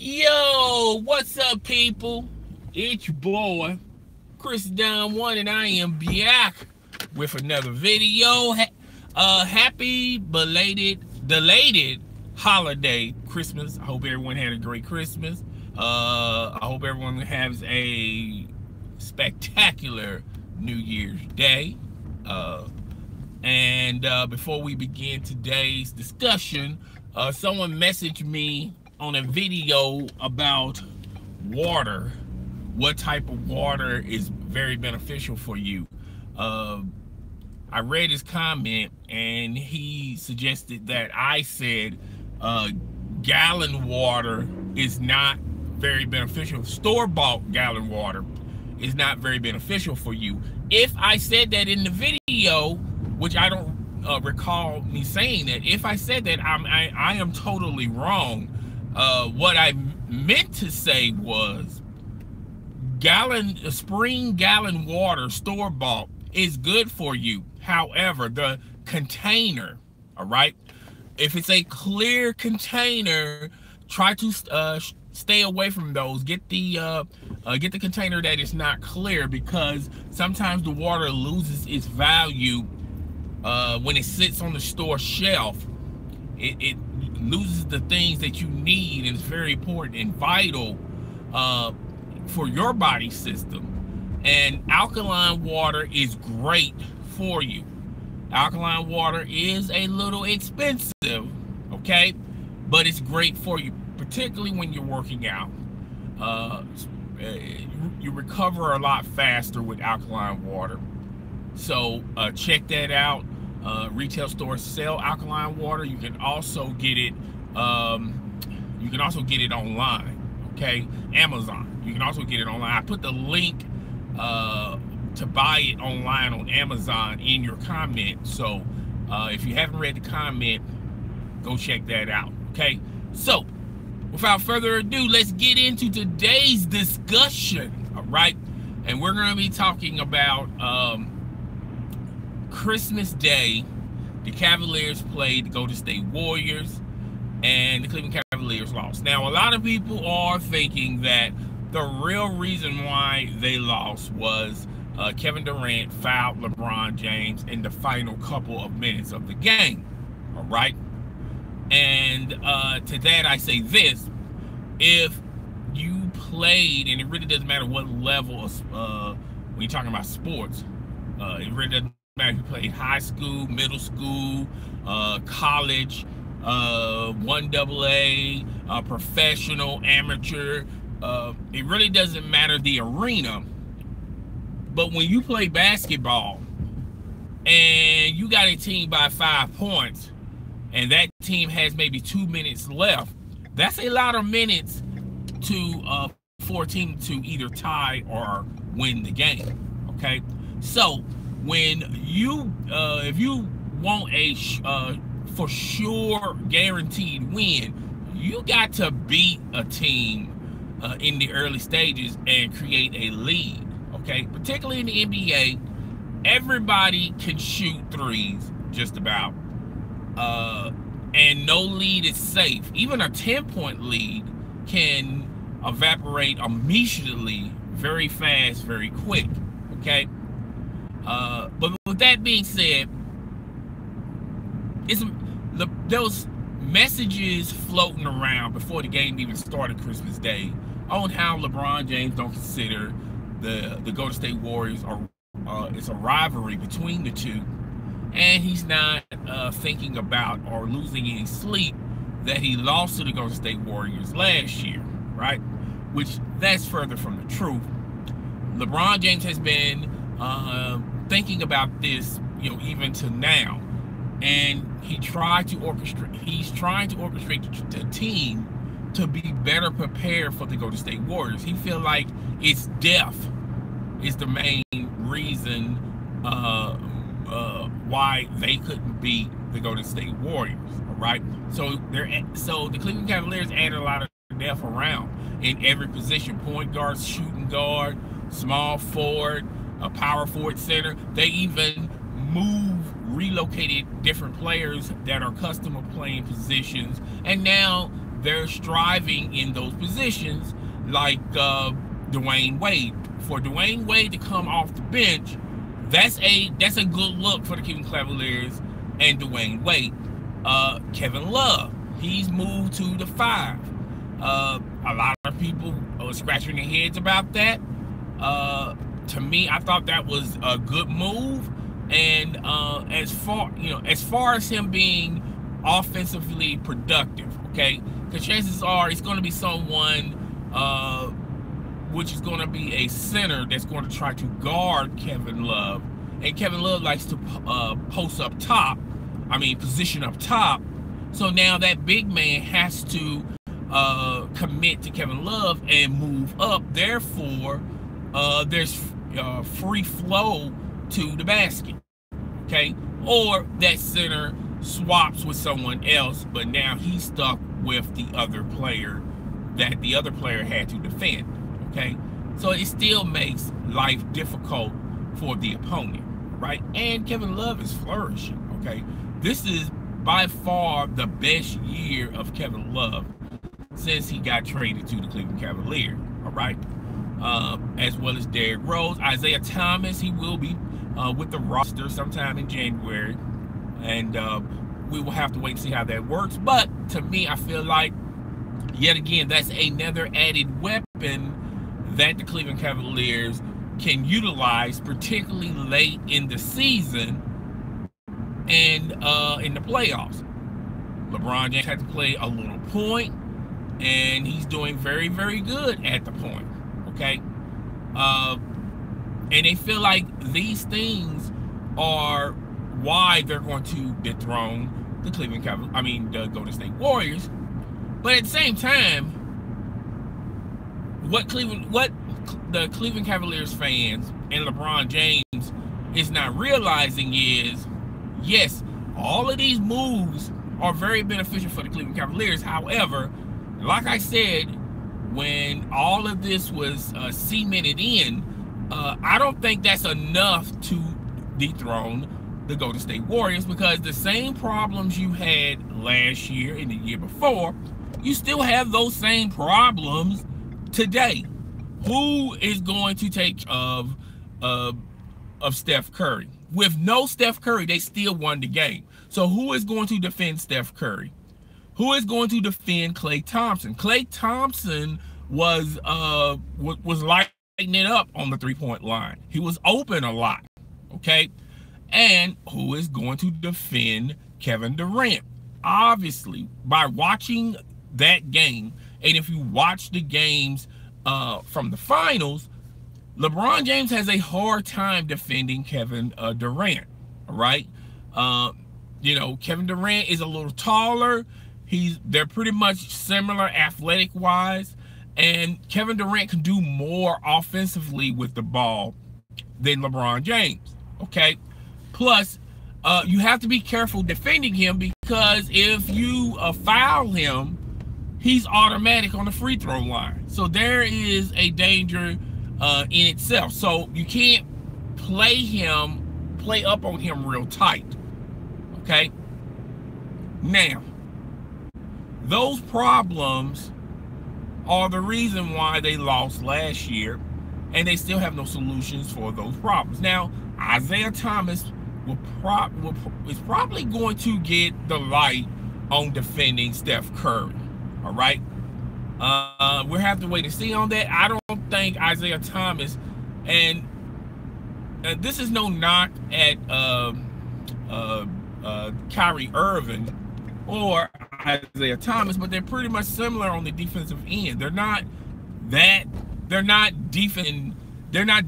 Yo, what's up, people? It's your boy, Chris Don One, and I am back with another video. Happy delayed holiday Christmas. I hope everyone had a great Christmas. I hope everyone has a spectacular New Year's Day. And before we begin today's discussion, someone messaged me on a video about water, what type of water is very beneficial for you. I read his comment and he suggested that I said gallon water is not very beneficial. Store-bought gallon water is not very beneficial for you. If I said that in the video, which I don't recall me saying that, if I said that, I am totally wrong. What I meant to say was spring gallon water, store-bought, is good for you. However, the container, all right, if it's a clear container, try to stay away from those. Get the container that is not clear, because sometimes the water loses its value when it sits on the store shelf. It loses the things that you need, and it's very important and vital for your body system. And alkaline water is great for you. Alkaline water is a little expensive, okay, but it's great for you, particularly when you're working out. You recover a lot faster with alkaline water. So check that out. Retail stores sell alkaline water. You can also get it. You can also get it online. Okay, Amazon. You can also get it online. I put the link to buy it online on Amazon in your comment. So if you haven't read the comment, go check that out. Okay. So without further ado, let's get into today's discussion. All right, and we're going to be talking about Christmas Day. The Cavaliers played the Golden State Warriors, and the Cleveland Cavaliers lost. Now, a lot of people are thinking that the real reason why they lost was Kevin Durant fouled LeBron James in the final couple of minutes of the game. All right, and to that I say this: if you played, and it really doesn't matter what level of when you're talking about sports, it really doesn't matter if you played high school, middle school, college, 1AA, professional, amateur. It really doesn't matter the arena. But when you play basketball and you got a team by 5 points and that team has maybe 2 minutes left, that's a lot of minutes to for a team to either tie or win the game. Okay, so when you if you want a for sure guaranteed win, you got to beat a team in the early stages and create a lead. Okay, particularly in the NBA, everybody can shoot threes just about, and no lead is safe. Even a 10-point lead can evaporate immediately, very fast, very quick. Okay, but with that being said, those messages floating around before the game even started Christmas Day on how LeBron James don't consider the Golden State Warriors are it's a rivalry between the two, and he's not thinking about or losing any sleep that he lost to the Golden State Warriors last year, right? Which that's further from the truth. LeBron James has been thinking about this, even to now, and he's trying to orchestrate the team to be better prepared for the Golden State Warriors. He feels like it's depth is the main reason why they couldn't beat the Golden State Warriors. All right, so the Cleveland Cavaliers added a lot of depth around in every position: point guard, shooting guard, small forward, a power forward, center. They even relocated different players that are custom of playing positions, and now they're striving in those positions, like Dwayne Wade. For Dwayne Wade to come off the bench, that's a good look for the Cleveland Cavaliers and Dwayne Wade. Kevin Love, he's moved to the 5. A lot of people are scratching their heads about that. To me, I thought that was a good move. And as far as him being offensively productive, okay, the chances are it's going to be someone which is going to be a center that's going to try to guard Kevin Love. And Kevin Love likes to post up top, position up top. So now that big man has to commit to Kevin Love and move up. Therefore, there's free flow to the basket, okay? Or that center swaps with someone else, but now he's stuck with the other player that the other player had to defend, okay? So it still makes life difficult for the opponent, right? And Kevin Love is flourishing, okay? This is by far the best year of Kevin Love since he got traded to the Cleveland Cavaliers, all right? As well as Derrick Rose. Isaiah Thomas, he will be with the roster sometime in January, and we will have to wait and see how that works. But to me, I feel like, yet again, that's another added weapon that the Cleveland Cavaliers can utilize, particularly late in the season and in the playoffs. LeBron James had to play a little point, and he's doing very, very good at the point, okay? And they feel like these things are why they're going to dethrone the Cleveland Cavaliers, the Golden State Warriors. But at the same time, what the Cleveland Cavaliers fans and LeBron James is not realizing is, yes, all of these moves are very beneficial for the Cleveland Cavaliers. However, like I said, when all of this was cemented in, I don't think that's enough to dethrone the Golden State Warriors, because the same problems you had last year and the year before, you still have those same problems today. Who is going to take of Steph Curry? With no Steph Curry, they still won the game. So who is going to defend Steph Curry? Who is going to defend Klay Thompson? Klay Thompson was lighting it up on the three-point line. He was open a lot, okay? And who is going to defend Kevin Durant? Obviously, by watching that game, and if you watch the games from the finals, LeBron James has a hard time defending Kevin Durant, all right? Kevin Durant is a little taller. They're pretty much similar athletic-wise, and Kevin Durant can do more offensively with the ball than LeBron James, okay? Plus, you have to be careful defending him, because if you foul him, he's automatic on the free throw line. So there is a danger in itself. So you can't play up on him real tight, okay? Now, those problems are the reason why they lost last year, and they still have no solutions for those problems. Now, Isaiah Thomas is probably going to get the light on defending Steph Curry, all right? We'll have to wait and see on that. I don't think Isaiah Thomas, and this is no knock at Kyrie Irving or Isaiah Thomas, but they're pretty much similar on the defensive end. They're not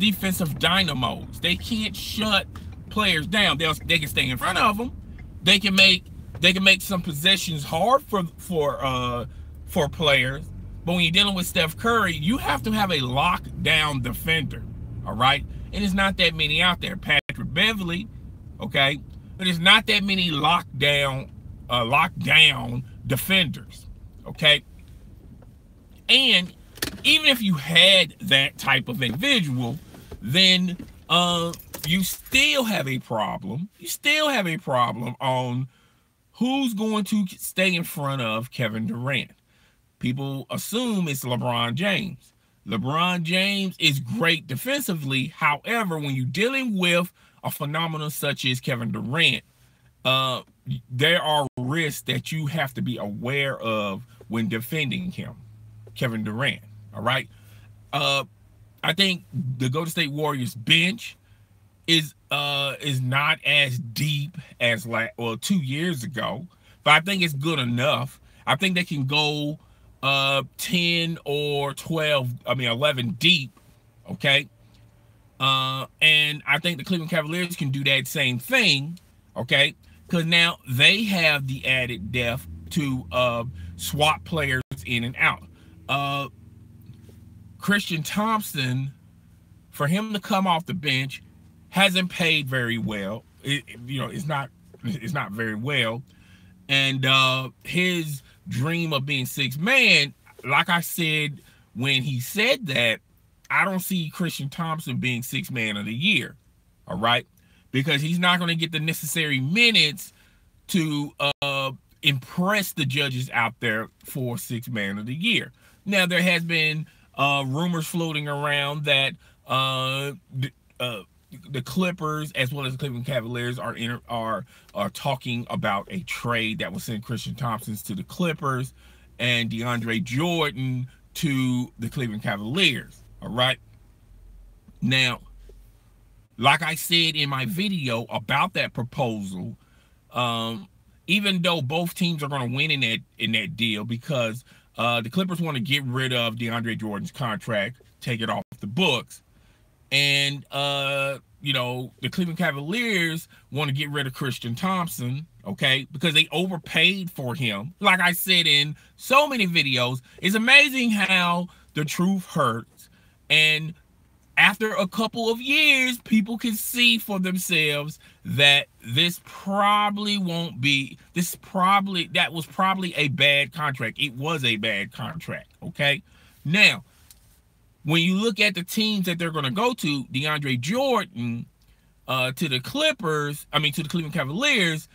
defensive dynamos. They can't shut players down. They can stay in front of them. They can make some possessions hard for players. But when you're dealing with Steph Curry, you have to have a lockdown defender, all right? And there's not that many out there. Patrick Beverly, okay? But there's not that many lockdown defenders, okay? And even if you had that type of individual, then you still have a problem. You still have a problem on who's going to stay in front of Kevin Durant. people assume it's LeBron James. LeBron James is great defensively. However, when you're dealing with a phenomenon such as Kevin Durant, there are risks that you have to be aware of when defending him, Kevin Durant. All right. I think the Golden State Warriors bench is not as deep as 2 years ago, but I think it's good enough. I think they can go 10 or 12, 11 deep, okay? And I think the Cleveland Cavaliers can do that same thing, okay? Because now they have the added depth to swap players in and out. Christian Thompson, for him to come off the bench, hasn't paid very well. It's not very well. And his dream of being sixth man, like I said when he said that, I don't see Christian Thompson being sixth man of the year, all right? Because he's not going to get the necessary minutes to impress the judges out there for sixth man of the year. Now, there has been rumors floating around that the Clippers, as well as the Cleveland Cavaliers, are talking about a trade that will send Christian Thompson to the Clippers and DeAndre Jordan to the Cleveland Cavaliers. All right. Now, like I said in my video about that proposal, even though both teams are going to win in that deal, because the Clippers want to get rid of DeAndre Jordan's contract, take it off the books. And, the Cleveland Cavaliers want to get rid of Christian Thompson, okay, because they overpaid for him. Like I said in so many videos, it's amazing how the truth hurts. And after a couple of years, people can see for themselves that that was probably a bad contract. It was a bad contract, okay? Now, when you look at the teams that they're going to go to, DeAndre Jordan to the Clippers, to the Cleveland Cavaliers,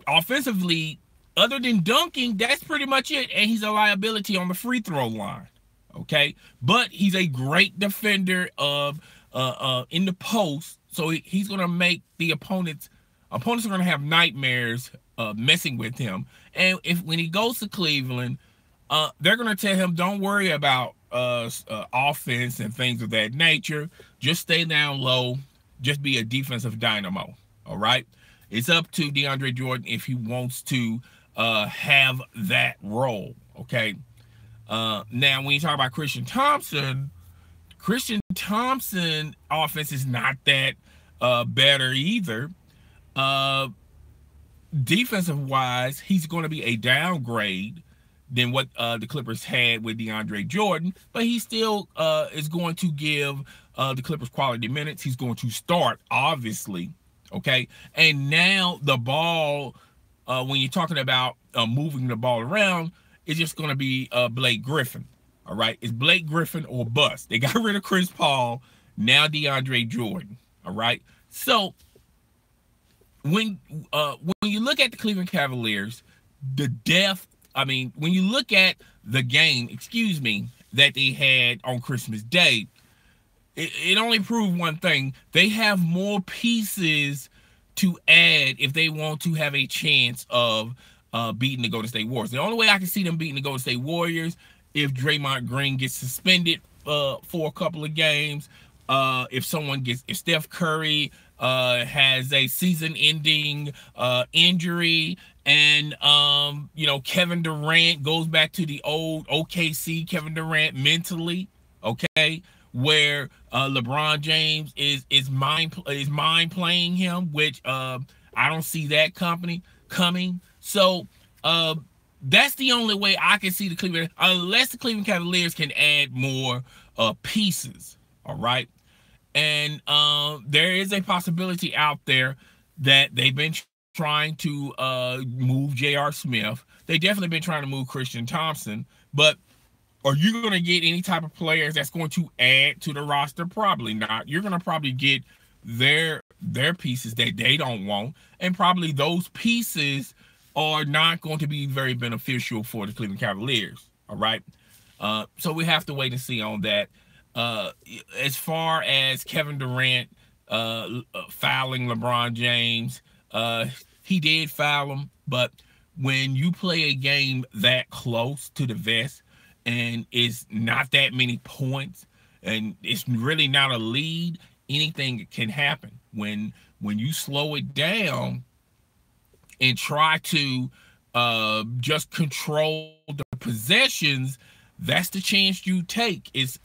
offensively, other than dunking, that's pretty much it. And he's a liability on the free throw line, okay? But he's a great defender of in the post, so he's going to make the opponents are going to have nightmares messing with him. And when he goes to Cleveland, they're going to tell him, don't worry about offense and things of that nature. Just stay down low. Just be a defensive dynamo. All right. It's up to DeAndre Jordan if he wants to have that role. Okay. Now, when you talk about Christian Thompson offense is not that better either. Defensive wise, he's going to be a downgrade than what the Clippers had with DeAndre Jordan, but he still is going to give the Clippers quality minutes. He's going to start, obviously, okay? And now the ball, when you're talking about moving the ball around, it's just going to be Blake Griffin, all right? It's Blake Griffin or bust. They got rid of Chris Paul, now DeAndre Jordan, all right? So when you look at the Cleveland Cavaliers, the depth, when you look at the game, that they had on Christmas Day, it only proved one thing. They have more pieces to add if they want to have a chance of beating the Golden State Warriors. The only way I can see them beating the Golden State Warriors if Draymond Green gets suspended for a couple of games, if Steph Curry has a season-ending injury, and Kevin Durant goes back to the old OKC Kevin Durant mentally, okay, where LeBron James is mind playing him, which I don't see that coming. So that's the only way I can see the Cleveland, unless the Cleveland Cavaliers can add more pieces, all right. And there is a possibility out there that they've been trying to move J.R. Smith. They definitely been trying to move Christian Thompson. But are you going to get any type of players that's going to add to the roster? Probably not. You're going to probably get their pieces that they don't want. And probably those pieces are not going to be very beneficial for the Cleveland Cavaliers. All right. So we have to wait and see on that. As far as Kevin Durant fouling LeBron James, he did foul him, but when you play a game that close to the vest and it's not that many points and it's really not a lead, anything can happen. When you slow it down and try to just control the possessions, that's the chance you take. It's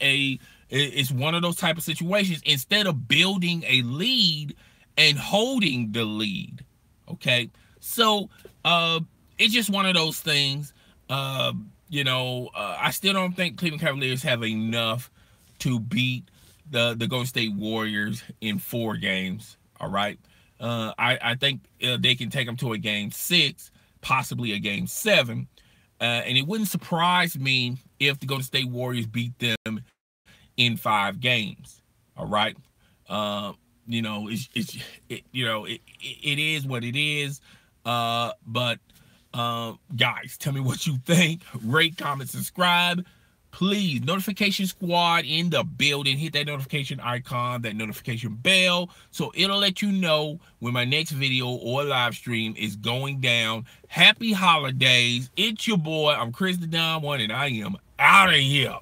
one of those type of situations. Instead of building a lead and holding the lead, okay. So it's just one of those things. I still don't think Cleveland Cavaliers have enough to beat the Golden State Warriors in 4 games. All right. I think they can take them to a game 6, possibly a game 7. And it wouldn't surprise me if the Golden State Warriors beat them in 5 games. All right. It is what it is. But guys, tell me what you think. Rate, comment, subscribe. Please, notification squad in the building. Hit that notification icon, that notification bell, so it'll let you know when my next video or live stream is going down. Happy holidays. It's your boy. I'm Chris the Don One, and I am out of here.